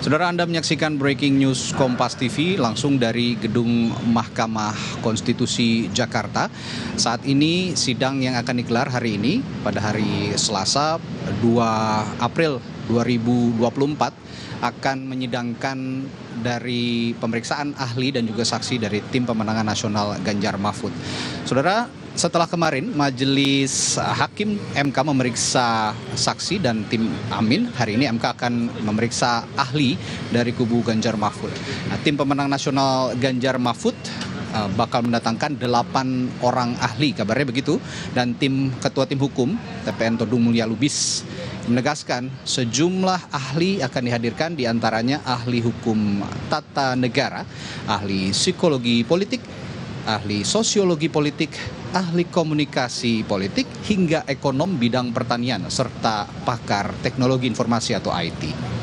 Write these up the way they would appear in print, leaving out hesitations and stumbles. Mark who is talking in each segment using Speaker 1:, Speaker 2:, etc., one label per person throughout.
Speaker 1: Saudara, Anda menyaksikan Breaking News Kompas TV langsung dari Gedung Mahkamah Konstitusi Jakarta. Saat ini sidang yang akan digelar hari ini pada hari Selasa 2 April 2024 akan menyidangkan dari pemeriksaan ahli dan juga saksi dari Tim Pemenangan Nasional Ganjar Mahfud. Saudara, setelah kemarin Majelis Hakim MK memeriksa saksi dan tim Amin, hari ini MK akan memeriksa ahli dari kubu Ganjar Mahfud. Nah, Tim Pemenang Nasional Ganjar Mahfud bakal mendatangkan 8 orang ahli, kabarnya begitu. Dan Ketua Tim Hukum TPN Todung Mulya Lubis menegaskan sejumlah ahli akan dihadirkan, diantaranya ahli hukum tata negara, ahli psikologi politik, ahli sosiologi politik, ahli komunikasi politik, hingga ekonom bidang pertanian, serta pakar teknologi informasi atau IT.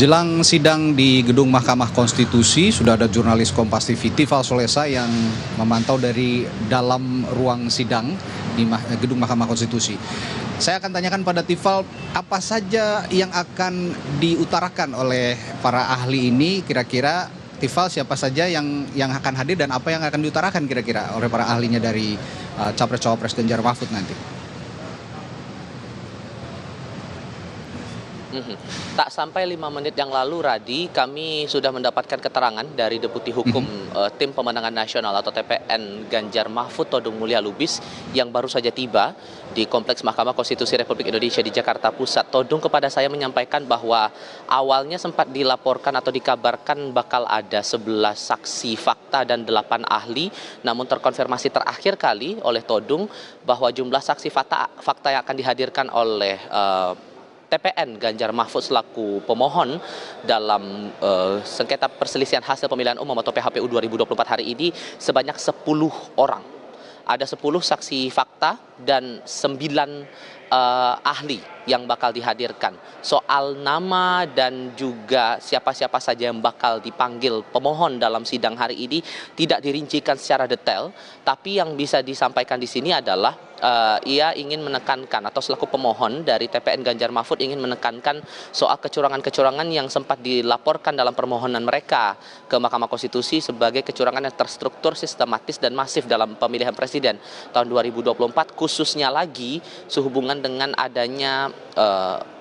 Speaker 1: Jelang sidang di Gedung Mahkamah Konstitusi, sudah ada jurnalis Kompas TV Tifal Solesa yang memantau dari dalam ruang sidang di Gedung Mahkamah Konstitusi. Saya akan tanyakan pada Tifal, apa saja yang akan diutarakan oleh para ahli ini, kira-kira Tifal, siapa saja yang akan hadir dan apa yang akan diutarakan kira-kira oleh para ahlinya dari Capres-Cawapres Ganjar Mahfud nanti?
Speaker 2: Tak sampai 5 menit yang lalu, Radi, kami sudah mendapatkan keterangan dari Deputi Hukum Tim Pemenangan Nasional atau TPN Ganjar Mahfud Todung Mulya Lubis yang baru saja tiba di Kompleks Mahkamah Konstitusi Republik Indonesia di Jakarta Pusat. Todung kepada saya menyampaikan bahwa awalnya sempat dilaporkan atau dikabarkan bakal ada 11 saksi fakta dan 8 ahli, namun terkonfirmasi terakhir kali oleh Todung bahwa jumlah saksi fakta yang akan dihadirkan oleh TPN Ganjar Mahfud selaku pemohon dalam sengketa perselisihan hasil pemilihan umum atau PHPU 2024 hari ini sebanyak 10 orang. Ada 10 saksi fakta dan 9 ahli yang bakal dihadirkan. Soal nama dan juga siapa-siapa saja yang bakal dipanggil pemohon dalam sidang hari ini tidak dirincikan secara detail, tapi yang bisa disampaikan di sini adalah ia ingin menekankan atau selaku pemohon dari TPN Ganjar Mahfud ingin menekankan soal kecurangan-kecurangan yang sempat dilaporkan dalam permohonan mereka ke Mahkamah Konstitusi sebagai kecurangan yang terstruktur, sistematis dan masif dalam pemilihan presiden tahun 2024, khususnya lagi sehubungan dengan adanya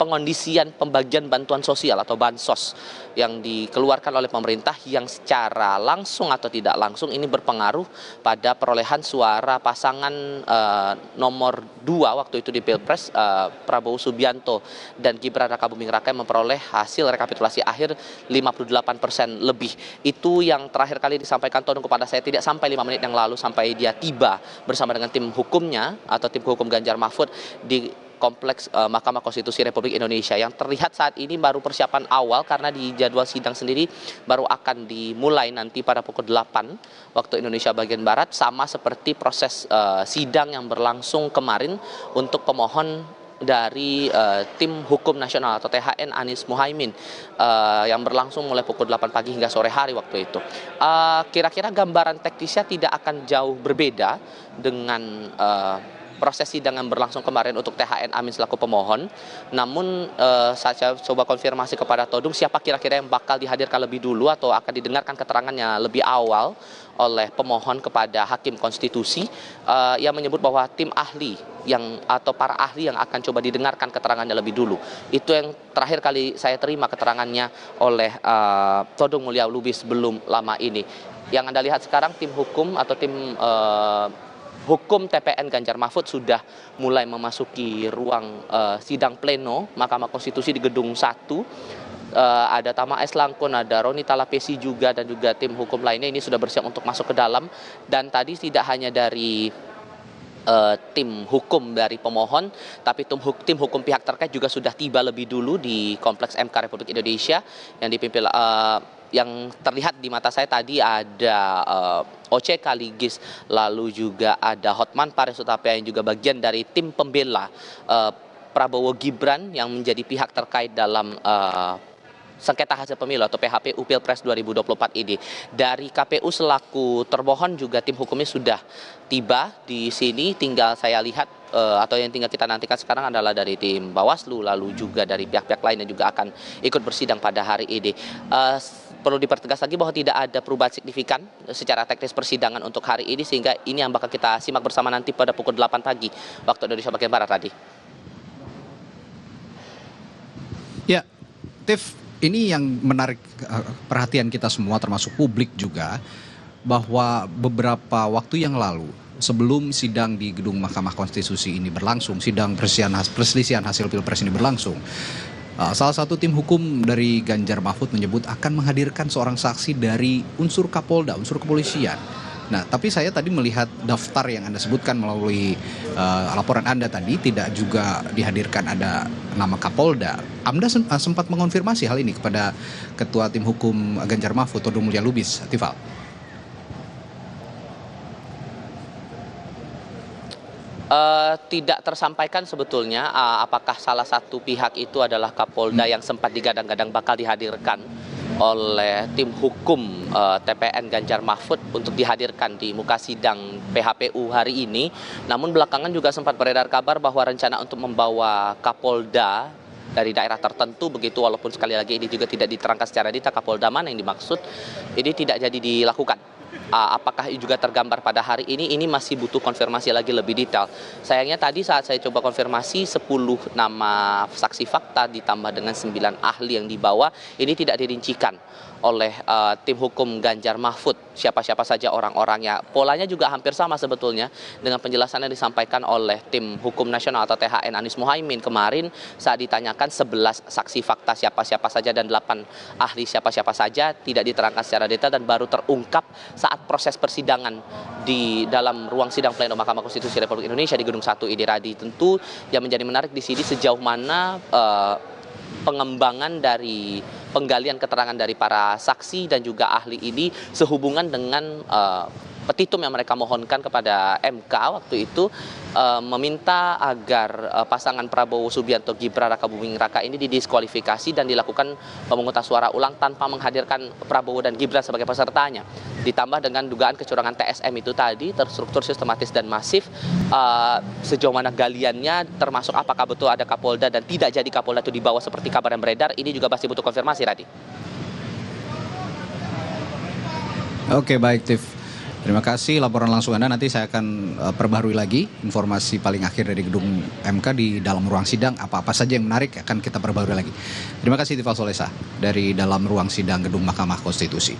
Speaker 2: pengondisian pembagian bantuan sosial atau bansos yang dikeluarkan oleh pemerintah yang secara langsung atau tidak langsung ini berpengaruh pada perolehan suara pasangan nomor 2 waktu itu di Pilpres, Prabowo Subianto dan Gibran Rakabuming Raka yang memperoleh hasil rekapitulasi akhir 58% lebih. Itu yang terakhir kali disampaikan Todung kepada saya tidak sampai 5 menit yang lalu, sampai dia tiba bersama dengan tim hukumnya atau tim hukum Ganjar Mahfud di Kompleks Mahkamah Konstitusi Republik Indonesia. Yang terlihat saat ini baru persiapan awal karena di jadwal sidang sendiri baru akan dimulai nanti pada pukul 8 waktu Indonesia bagian Barat, sama seperti proses sidang yang berlangsung kemarin untuk pemohon dari Tim Hukum Nasional atau THN Anies Muhaimin yang berlangsung mulai pukul 8 pagi hingga sore hari waktu itu. Kira-kira gambaran teknisnya tidak akan jauh berbeda dengan proses sidang yang berlangsung kemarin untuk THN Amin selaku pemohon. Namun saya coba konfirmasi kepada Todung siapa kira-kira yang bakal dihadirkan lebih dulu atau akan didengarkan keterangannya lebih awal oleh pemohon kepada Hakim Konstitusi. Yang menyebut bahwa tim ahli atau para ahli yang akan coba didengarkan keterangannya lebih dulu. Itu yang terakhir kali saya terima keterangannya oleh Todung Mulya Lubis belum lama ini. Yang Anda lihat sekarang tim hukum atau tim Hukum TPN Ganjar Mahfud sudah mulai memasuki ruang sidang pleno Mahkamah Konstitusi di Gedung 1. Ada Tama S. Langkun, ada Roni Talapesi juga, dan juga tim hukum lainnya ini sudah bersiap untuk masuk ke dalam. Dan tadi tidak hanya dari tim hukum dari pemohon, tapi tim hukum pihak terkait juga sudah tiba lebih dulu di Kompleks MK Republik Indonesia yang dipimpin yang terlihat di mata saya tadi ada OC Kaligis, lalu juga ada Hotman Paris Utapia yang juga bagian dari tim pembela Prabowo Gibran yang menjadi pihak terkait dalam sengketa hasil pemilu atau PHPU Pilpres 2024 ini. Dari KPU selaku termohon juga tim hukumnya sudah tiba di sini. Tinggal saya lihat atau yang tinggal kita nantikan sekarang adalah dari tim Bawaslu, lalu juga dari pihak-pihak lain yang juga akan ikut bersidang pada hari ini. Perlu dipertegas lagi bahwa tidak ada perubahan signifikan secara teknis persidangan untuk hari ini, sehingga ini yang bakal kita simak bersama nanti pada pukul 8 pagi waktu Indonesia bagian Barat tadi.
Speaker 1: Ya, Tiff, ini yang menarik perhatian kita semua termasuk publik juga, bahwa beberapa waktu yang lalu sebelum sidang di gedung Mahkamah Konstitusi ini berlangsung, sidang perselisihan hasil Pilpres ini berlangsung, salah satu tim hukum dari Ganjar Mahfud menyebut akan menghadirkan seorang saksi dari unsur Kapolda, unsur kepolisian. Nah, tapi saya tadi melihat daftar yang Anda sebutkan melalui laporan Anda tadi, tidak juga dihadirkan ada nama Kapolda. Anda sempat mengonfirmasi hal ini kepada Ketua Tim Hukum Ganjar Mahfud, Todung Mulya Lubis, Tifal?
Speaker 2: Tidak tersampaikan sebetulnya apakah salah satu pihak itu adalah Kapolda yang sempat digadang-gadang bakal dihadirkan oleh tim hukum TPN Ganjar Mahfud untuk dihadirkan di muka sidang PHPU hari ini. Namun belakangan juga sempat beredar kabar bahwa rencana untuk membawa Kapolda dari daerah tertentu begitu, walaupun sekali lagi ini juga tidak diterangkan secara detail Kapolda mana yang dimaksud, ini tidak jadi dilakukan. Apakah juga tergambar pada hari ini masih butuh konfirmasi lagi lebih detail. Sayangnya tadi saat saya coba konfirmasi 10 nama saksi fakta ditambah dengan 9 ahli yang dibawa, ini tidak dirincikan oleh tim hukum Ganjar Mahfud siapa-siapa saja orang-orangnya. Polanya juga hampir sama sebetulnya dengan penjelasan yang disampaikan oleh tim hukum nasional atau THN Anies Mohaimin kemarin saat ditanyakan 11 saksi fakta siapa-siapa saja dan 8 ahli siapa-siapa saja, tidak diterangkan secara detail dan baru terungkap saat proses persidangan di dalam ruang sidang pleno Mahkamah Konstitusi Republik Indonesia di Gedung 1 ini, Radi. Tentu yang menjadi menarik di sini sejauh mana pengembangan dari penggalian keterangan dari para saksi dan juga ahli ini sehubungan dengan petitum yang mereka mohonkan kepada MK waktu itu, meminta agar pasangan Prabowo Subianto Gibran Raka Buming Raka ini didiskualifikasi dan dilakukan pemungutan suara ulang tanpa menghadirkan Prabowo dan Gibran sebagai pesertanya. Ditambah dengan dugaan kecurangan TSM itu tadi, terstruktur, sistematis dan masif. Sejauh mana galiannya, termasuk apakah betul ada Kapolda dan tidak jadi Kapolda itu dibawa seperti kabar yang beredar, ini juga masih butuh konfirmasi, Radi.
Speaker 1: Oke, baik, Tiff. Terima kasih laporan langsung Anda. Nanti saya akan perbarui lagi informasi paling akhir dari gedung MK di dalam ruang sidang. Apa-apa saja yang menarik akan kita perbarui lagi. Terima kasih Tifal Solesa dari dalam ruang sidang gedung Mahkamah Konstitusi.